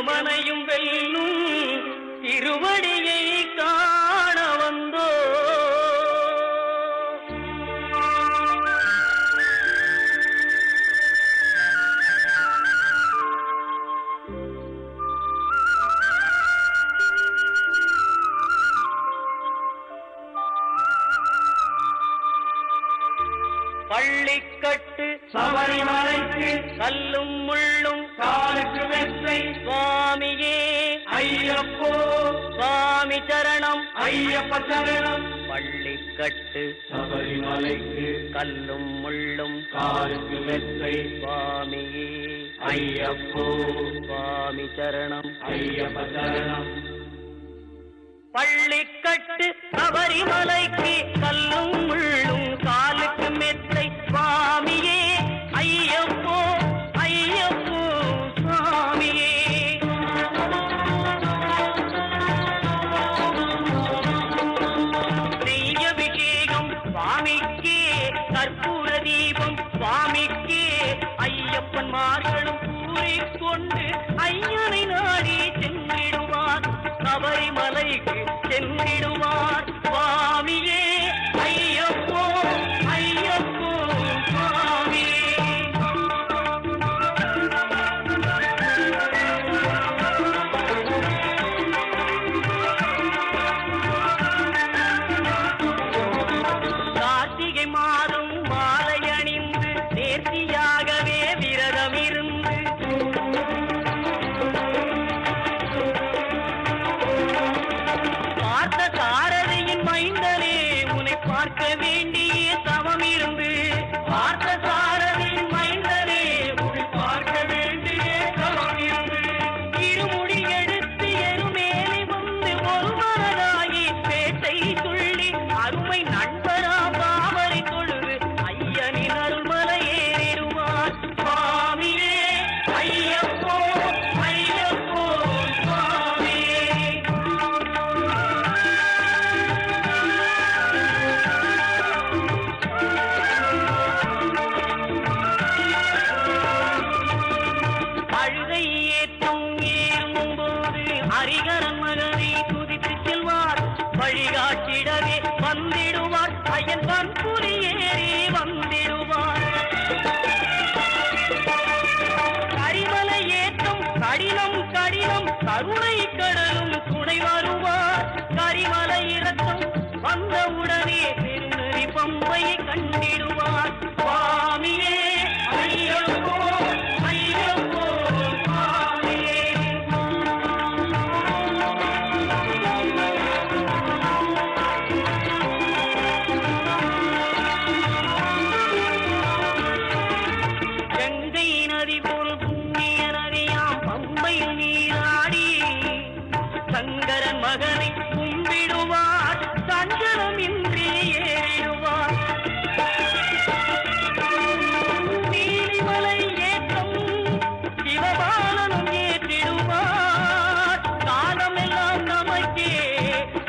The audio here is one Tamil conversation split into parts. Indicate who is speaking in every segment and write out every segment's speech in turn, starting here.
Speaker 1: எமனையும் வெல்லும் திருவடியை காண வந்தோ. பள்ளிக்கட்டு
Speaker 2: சபரிமலைக்கு
Speaker 1: கல்லும் முள்ளும்
Speaker 2: காலுக்கு மெத்தை
Speaker 1: சுவாமியே
Speaker 2: ஐயப்போ
Speaker 1: சுவாமி சரணம்
Speaker 2: ஐயப்ப சரணம்.
Speaker 1: பள்ளிக்கட்டு
Speaker 2: சபரிமலைக்கு
Speaker 1: கல்லும் முள்ளும்
Speaker 2: காலுக்கு மெத்தை
Speaker 1: சுவாமியே
Speaker 2: ஐயப்போ
Speaker 1: சுவாமி சரணம்
Speaker 2: ஐயப்ப சரணம்.
Speaker 1: பள்ளிக்கட்டு சபரிமலைக்கு கல்லும் முள்ளும் காலுக்கு மெத்தை சுவாமியே ஐயப்போ ஐயப்போ சுவாமியே. நெய்யபிஷேகம் சுவாமிக்கே கற்பூர தீபம் சுவாமிக்கே ஐயப்பன் மார்களும் கூறிக்கொண்டு ஐயனை நாடி சென்றிடுவார் சபரிமலைக்கு சென்றிடுவார் சுவாமியே ஐயப்போ ஐயப்போ சுவாமியே. கார்த்திகை மாதம் மாலை அணிந்து நேர்த்தியாகவே விரதம் இருந்து பார்த்த சாரதியின் மைந்தனே உன்னை பார்க்க வேண்டிய தவம் இருந்து பார்த்த சாரதியின் மைந்தனே உன்னை பார்க்க வேண்டிய தவம் இருந்து இருமுடி எடுத்து எருமேலி வந்து ஒரு மனதாகி பேட்டை துள்ளி அருமை நண்பரா பாவரை தொழுது ஐயனின் அருள்மலை ஏறிடுவார் சுவாமியே ஐயப்போ ஐயப்போ சுவாமியே. அழுகை ஏற்றும் ஏறும்போது ஹரிகரன் மகனை துதித்து செல்வார் வழிகாட்டிடவே வந்திடுவார் ஐயன் பன்புரி ஏறி வந்திடுவார். கரிமலை ஏற்றும் கடினம் கடினம் கருணை கடலும் துணை வருவார். கரிமலை இறக்கம் வந்தவுடனே பெருநெறி பம்பையை கண்டிடுவார் சுவாமியே ஐயப்போ ஐயப்போ சுவாமியே. கங்கை நதி போல் புண்ணிய நதியாம் பம்பையில் நீராடி சங்கரன் மகனை கும்பிடுவார் சஞ்சலமின்றி ஏறிடுவார். நீலிமலை ஏற்றம் சிவபாலனும் ஏற்றிடுவார். காலமெல்லாம் நமக்கே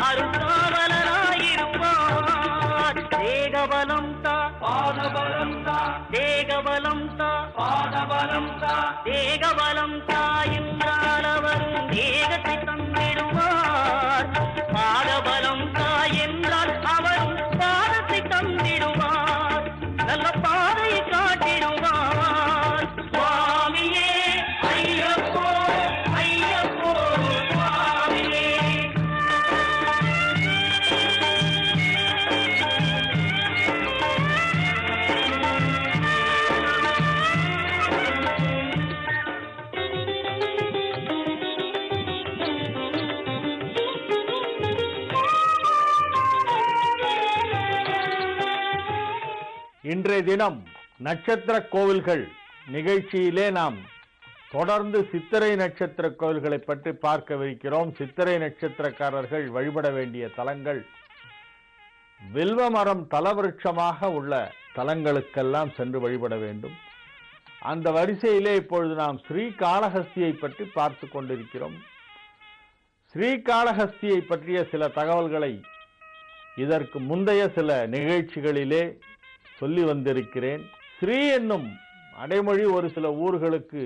Speaker 1: அருள்காவலராயிருப்பார். தேகபலம் தா
Speaker 2: பாதபலம் தா
Speaker 1: தேகபலம் தா
Speaker 2: பாதபலம் தா
Speaker 1: தேகபலம் தாயென்றால் அவரும் தேகத்தை தந்திடுவார். பாதபலம் தாயென்றால் அவரும் பாதத்தை தந்திடுவார். நல்ல பாதையை காட்டிடுவார் சுவாமியே ஐயப்போ ஐயப்போ சுவாமியே.
Speaker 3: இன்றைய தினம் நட்சத்திர கோவில்கள் நிகழ்ச்சியிலே நாம் தொடர்ந்து சித்திரை நட்சத்திர கோவில்களை பற்றி பார்க்கவிருக்கிறோம். சித்திரை நட்சத்திரக்காரர்கள் வழிபட வேண்டிய தலங்கள் வில்வ மரம் தலவிருட்சமாக உள்ள தலங்களுக்கெல்லாம் சென்று வழிபட வேண்டும். அந்த வரிசையிலே இப்பொழுது நாம் ஸ்ரீகாளஹஸ்தியை பற்றி பார்த்து கொண்டிருக்கிறோம். ஸ்ரீகாளஹஸ்தியை பற்றிய சில தகவல்களை இதற்கு முந்தைய சில நிகழ்ச்சிகளிலே சொல்லி வந்திருக்கிறேன். ஸ்ரீ என்னும் அடைமொழி ஒரு சில ஊர்களுக்கு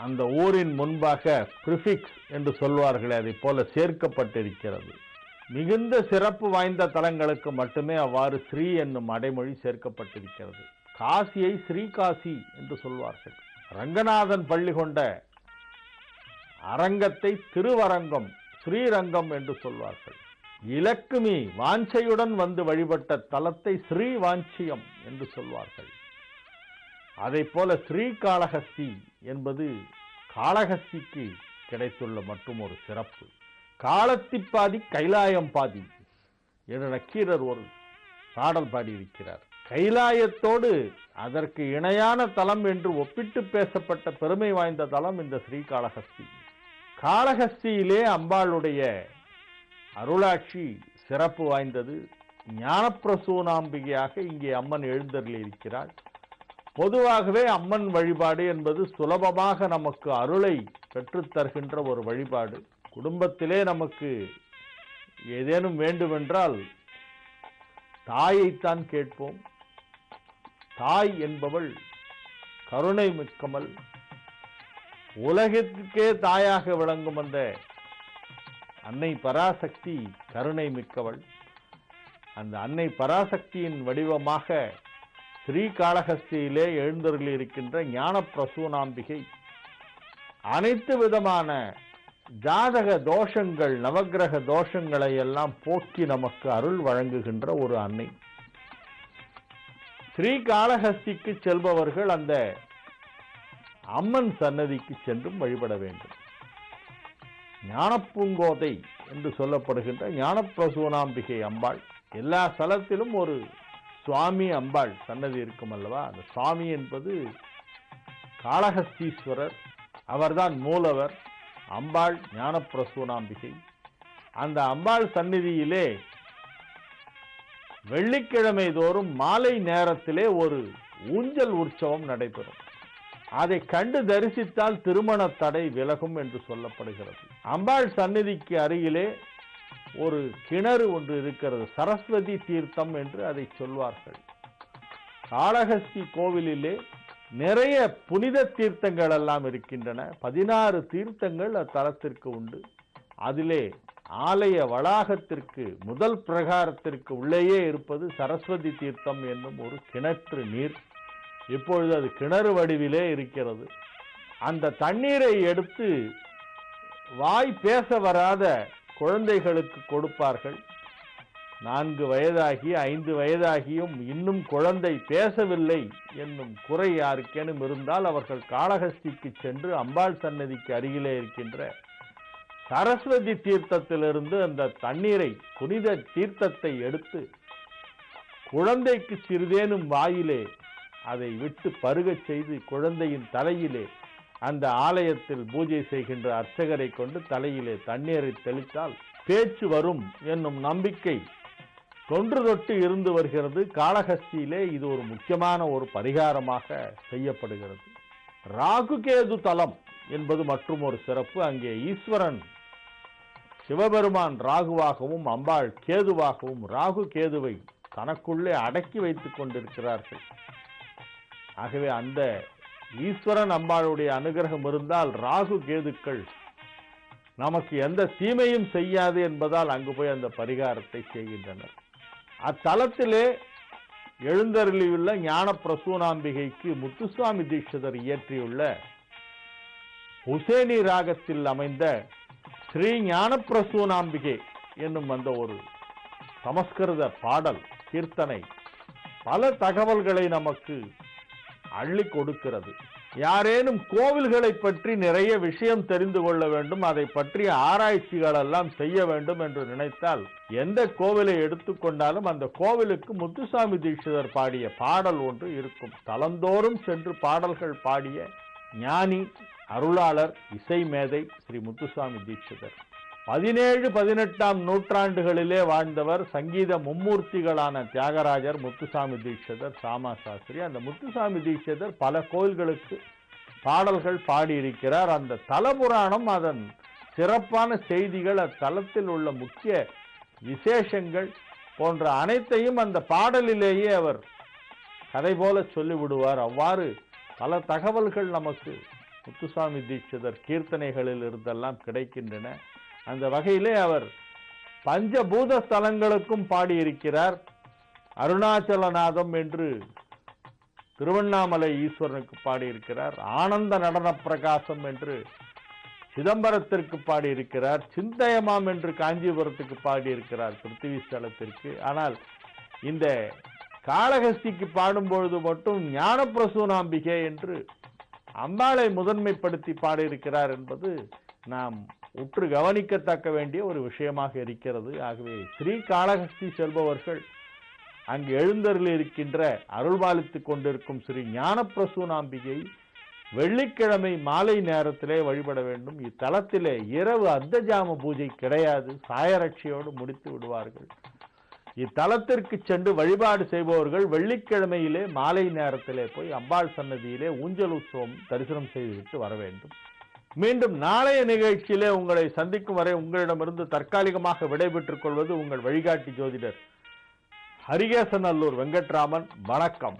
Speaker 3: அந்த ஊரின் முன்பாக பிரிஃபிக்ஸ் என்று சொல்வார்களே, அதை போல சேர்க்கப்பட்டிருக்கிறது. மிகுந்த சிறப்பு வாய்ந்த தலங்களுக்கு மட்டுமே அவ்வாறு ஸ்ரீ என்னும் அடைமொழி சேர்க்கப்பட்டிருக்கிறது. காசியை ஸ்ரீகாசி என்று சொல்வார்கள். ரங்கநாதன் பள்ளி கொண்ட அரங்கத்தை திருவரங்கம், ஸ்ரீரங்கம் என்று சொல்வார்கள். இலக்குமி வாஞ்சையுடன் வந்து வழிபட்ட தலத்தை ஸ்ரீவாஞ்சியம் என்று சொல்வார்கள். அதை போல ஸ்ரீகாளஹஸ்தி என்பது காளஹஸ்திக்கு கிடைத்துள்ள மற்றும் ஒரு சிறப்பு. காலத்திப்பாதி கைலாயம் பாதி என்று நக்கீரர் ஒரு பாடல் பாடியிருக்கிறார். கைலாயத்தோடு அதற்கு இணையான தலம் என்று ஒப்பிட்டு பேசப்பட்ட பெருமை வாய்ந்த தலம் இந்த ஸ்ரீகாளஹஸ்தி. காளஹஸ்தியிலே அம்பாளுடைய அருளாட்சி சிறப்பு வாய்ந்தது. ஞானப்பிரசூனாம்பிகையாக இங்கே அம்மன் எழுந்தருளி இருக்கிறாள். பொதுவாகவே அம்மன் வழிபாடு என்பது சுலபமாக நமக்கு அருளை பெற்றுத்தருகின்ற ஒரு வழிபாடு. குடும்பத்திலே நமக்கு ஏதேனும் வேண்டுமென்றால் தாயைத்தான் கேட்போம். தாய் என்பவள் கருணை மிக்கவள். உலகத்திற்கே தாயாக விளங்கும் அந்த அன்னை பராசக்தி கருணை மிக்கவள். அந்த அன்னை பராசக்தியின் வடிவமாக ஸ்ரீகாளஹஸ்தியிலே எழுந்தருளி இருக்கின்ற ஞான பிரசூனாம்பிகை அனைத்து விதமான ஜாதக தோஷங்கள், நவக்கிரக தோஷங்களை எல்லாம் போக்கி நமக்கு அருள் வழங்குகின்ற ஒரு அன்னை. ஸ்ரீகாளஹஸ்திக்கு செல்பவர்கள் அந்த அம்மன் சன்னதிக்கு சென்றும் வழிபட வேண்டும். ஞானப்பூங்கோதை என்று சொல்லப்படுகின்ற ஞானப்பிரசூனாம்பிகை அம்பாள். எல்லா ஸ்தலத்திலும் ஒரு சுவாமி அம்பாள் சன்னதி இருக்கும் அல்லவா? அந்த சுவாமி என்பது காளஹஸ்தீஸ்வரர், அவர்தான் மூலவர். அம்பாள் ஞானப்பிரசூனாம்பிகை. அந்த அம்பாள் சந்நிதியிலே வெள்ளிக்கிழமை தோறும் மாலை நேரத்திலே ஒரு ஊஞ்சல் உற்சவம் நடைபெறும். அதை கண்டு தரிசித்தால் திருமண தடை விலகும் என்று சொல்லப்படுகிறது. அம்பாள் சந்நிதிக்கு அருகிலே ஒரு கிணறு ஒன்று இருக்கிறது. சரஸ்வதி தீர்த்தம் என்று அதை சொல்வார்கள். காளஹஸ்தி கோவிலிலே நிறைய புனித தீர்த்தங்கள் எல்லாம் இருக்கின்றன. 16 தீர்த்தங்கள் அத்தலத்திற்கு உண்டு. அதிலே ஆலய வளாகத்திற்கு முதல் பிரகாரத்திற்கு உள்ளேயே இருப்பது சரஸ்வதி தீர்த்தம் என்னும் ஒரு கிணற்று நீர். இப்பொழுது அது கிணறு வடிவிலே இருக்கிறது. அந்த தண்ணீரை எடுத்து வாய் பேச வராத குழந்தைகளுக்கு கொடுப்பார்கள். 4 வயதாகி 5 வயதாகியும் இன்னும் குழந்தை பேசவில்லை என்னும் குறை யாருக்கேனும் இருந்தால் அவர்கள் காளஹஸ்திக்கு சென்று அம்பாள் சன்னதிக்கு அருகிலே இருக்கின்ற சரஸ்வதி தீர்த்தத்திலிருந்து அந்த தண்ணீரை, புனித தீர்த்தத்தை எடுத்து குழந்தைக்கு சிறிதேனும் வாயிலே அதை விட்டு பருகச் செய்து குழந்தையின் தலையிலே அந்த ஆலயத்தில் பூஜை செய்கின்ற அர்ச்சகரை கொண்டு தலையிலே தண்ணீரை தெளித்தால் பேச்சு வரும் என்னும் நம்பிக்கை தொன்று தொட்டு இருந்து வருகிறது. காளஹஸ்தியிலே இது ஒரு முக்கியமான ஒரு பரிகாரமாக செய்யப்படுகிறது. ராகுகேது தலம் என்பது மற்றும் ஒரு சிறப்பு. அங்கே ஈஸ்வரன் சிவபெருமான் ராகுவாகவும் அம்பாள் கேதுவாகவும் ராகு கேதுவை தனக்குள்ளே அடக்கி வைத்துக் கொண்டிருக்கிறார்கள். ஆகவே அந்த ஈஸ்வரன் அம்பாளுடைய அனுகிரகம் இருந்தால் ராகு கேதுக்கள் நமக்கு எந்த தீமையும் செய்யாது என்பதால் அங்கு போய் அந்த பரிகாரத்தை செய்கின்றனர். அத்தலத்திலே எழுந்தருளியுள்ள ஞான பிரசூனாம்பிகைக்கு முத்துசுவாமி தீட்சிதர் இயற்றியுள்ள உசேனி ராகத்தில் அமைந்த ஸ்ரீ ஞான பிரசூனாம்பிகை என்னும் அந்த ஒரு சமஸ்கிருத பாடல் கீர்த்தனை பல தகவல்களை நமக்கு அள்ளி கொடுக்கிறது. யாரேனும் கோவில்களை பற்றி நிறைய விஷயம் தெரிந்து கொள்ள வேண்டும், அதை பற்றிய ஆராய்ச்சிகள் எல்லாம் செய்ய வேண்டும் என்று நினைத்தால் எந்த கோவிலை எடுத்துக்கொண்டாலும் அந்த கோவிலுக்கு முத்துசாமி தீட்சிதர் பாடிய பாடல் ஒன்று இருக்கும். தலந்தோறும் சென்று பாடல்கள் பாடிய ஞானி, அருளாளர், இசை மேதை ஸ்ரீ முத்துசாமி தீட்சிதர். 17-18ஆம் நூற்றாண்டுகளிலே வாழ்ந்தவர். சங்கீத மும்மூர்த்திகளான தியாகராஜர், முத்துசாமி தீட்சிதர், சாமா சாஸ்திரி. அந்த முத்துசாமி தீட்சிதர் பல கோயில்களுக்கு பாடல்கள் பாடியிருக்கிறார். அந்த தலபுராணம், அதன் சிறப்பான செய்திகள், அத்தலத்தில் உள்ள முக்கிய விசேஷங்கள் போன்ற அனைத்தையும் அந்த பாடலிலேயே அவர் கதை போல சொல்லிவிடுவார். அவ்வாறு பல தகவல்கள் நமக்கு முத்துசாமி தீட்சிதர் கீர்த்தனைகளில் இருந்தெல்லாம் கிடைக்கின்றன. அந்த வகையிலே அவர் பஞ்சபூத ஸ்தலங்களுக்கும் பாடியிருக்கிறார். அருணாச்சலநாதம் என்று திருவண்ணாமலை ஈஸ்வரனுக்கு பாடியிருக்கிறார். ஆனந்த நடன பிரகாசம் என்று சிதம்பரத்திற்கு பாடியிருக்கிறார். சிந்தயமாம் என்று காஞ்சிபுரத்துக்கு பாடியிருக்கிறார் பிருத்திவி ஸ்தலத்திற்கு. ஆனால் இந்த காளஹஸ்திக்கு பாடும்பொழுது மட்டும் ஞானப்பிரசூனாம்பிகை என்று அம்பாளை முதன்மைப்படுத்தி பாடியிருக்கிறார் என்பது நாம் உற்று கவனிக்கத்தக்க வேண்டிய ஒரு விஷயமாக இருக்கிறது. ஆகவே ஸ்ரீ காளஹஸ்தி செல்பவர்கள் அங்கு எழுந்தருளி இருக்கின்ற அருள்பாலித்துக் கொண்டிருக்கும் ஸ்ரீ ஞானப்பிரசூனாம்பிகை வெள்ளிக்கிழமை மாலை நேரத்திலே வழிபட வேண்டும். இத்தலத்திலே இரவு அர்த்தஜாம பூஜை கிடையாது. சாயரட்சியோடு முடித்து விடுவார்கள். இத்தலத்திற்கு சென்று வழிபாடு செய்பவர்கள் வெள்ளிக்கிழமையிலே மாலை நேரத்திலே போய் அம்பாள் சன்னதியிலே ஊஞ்சல் உற்சவம் தரிசனம் செய்துவிட்டு வர வேண்டும். மீண்டும் நாளைய நிகழ்ச்சியிலே உங்களை சந்திக்கும் வரை உங்களிடமிருந்து தற்காலிகமாக விடைபெற்றுக் கொள்வது உங்கள் வழிகாட்டி ஜோதிடர் ஹரிகேசநல்லூர் வெங்கட்ராமன். வணக்கம்.